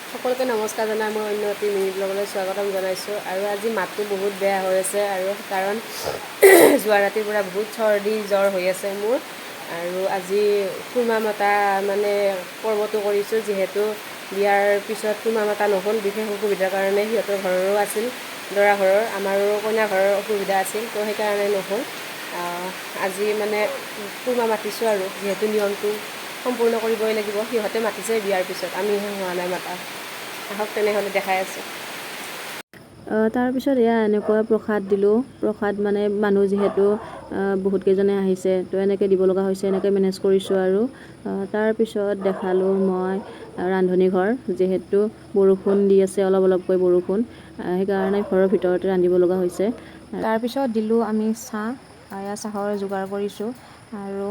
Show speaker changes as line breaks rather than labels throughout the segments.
সকলোকে নমস্কাৰ জনাই মই অন্য এটি মিনি ব্লগলৈ স্বাগতম জনাইছোঁ। আৰু আজি মাতটো বহুত বেয়া হৈ আছে আৰু কাৰণ যোৱা ৰাতিৰ পৰা বহুত চৰ্দি জ্বৰ হৈ আছে মোৰ। আৰু আজি খুৰমা মতা মানে পৰ্বটো কৰিছোঁ, যিহেতু বিয়াৰ পিছত খুৰমা মতা নহ'ল বিশেষ অসুবিধাৰ কাৰণে। সিহঁতৰ ঘৰৰো আছিল, দৰা ঘৰৰ, আমাৰো কইনা ঘৰৰ অসুবিধা আছিল, তো সেইকাৰণে নহ'ল। আজি মানে খুৰমা মাতিছোঁ আৰু যিহেতু নিয়মটো সম্পূৰ্ণ কৰিবই লাগিব। সিহঁতে মাতিছে বিয়াৰ পিছত, আমিহে হোৱা নাই মাতা। আহক তেনেহ'লে দেখাই আছোঁ।
তাৰপিছত এয়া এনেকুৱা প্ৰসাদ দিলোঁ। প্ৰসাদ মানে মানুহ যিহেতু বহুতকেইজনে আহিছে, তো এনেকৈ দিব লগা হৈছে, এনেকৈ মেনেজ কৰিছোঁ। আৰু তাৰপিছত দেখালোঁ মই ৰান্ধনি ঘৰ, যিহেতু বৰষুণ দি আছে, অলপ অলপকৈ বৰষুণ, সেইকাৰণে ঘৰৰ ভিতৰতে ৰান্ধিব লগা হৈছে। তাৰপিছত দিলোঁ আমি চাহ, এয়া চাহৰ যোগাৰ কৰিছোঁ। আৰু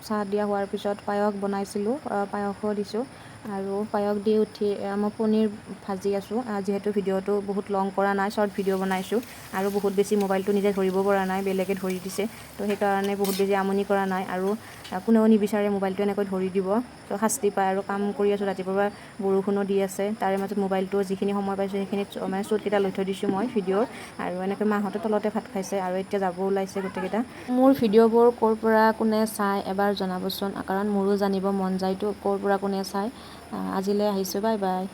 চাহ দিয়া হোৱাৰ পিছত পায়স বনাইছিলোঁ, পায়সো দিছোঁ। আৰু পায়স দি উঠি মই পনীৰ ভাজি আছোঁ, যিহেতু ভিডিঅ'টো বহুত লং কৰা নাই, শ্বৰ্ট ভিডিঅ' বনাইছোঁ। আৰু বহুত বেছি মোবাইলটো নিজে ধৰিব পৰা নাই, বেলেগে ধৰি দিছে, তো সেইকাৰণে বহুত বেছি আমনি কৰা নাই। আৰু কোনেও নিবিচাৰে মোবাইলটো এনেকৈ ধৰি দিব, তো শাস্তি পায়। আৰু কাম কৰি আছোঁ, ৰাতিপুৱাৰ পৰা বৰষুণো দি আছে, তাৰে মাজত মোবাইলটো যিখিনি সময় পাইছোঁ সেইখিনিত মানে শ্বুটকেইটা লৈ থৈ দিছোঁ মই ভিডিঅ'ৰ। আৰু এনেকৈ মাহঁতে তলতে ভাত খাইছে আৰু এতিয়া যাব ওলাইছে গোটেইকেইটা। মোৰ ভিডিঅ'বোৰ ক'ৰ পৰা কোনে চাই এবাৰ জনাবচোন, কাৰণ মোৰো জানিব মন যায়তো ক'ৰ পৰা কোনে চাই। আজিলৈ আহিছোঁ, বাই বাই।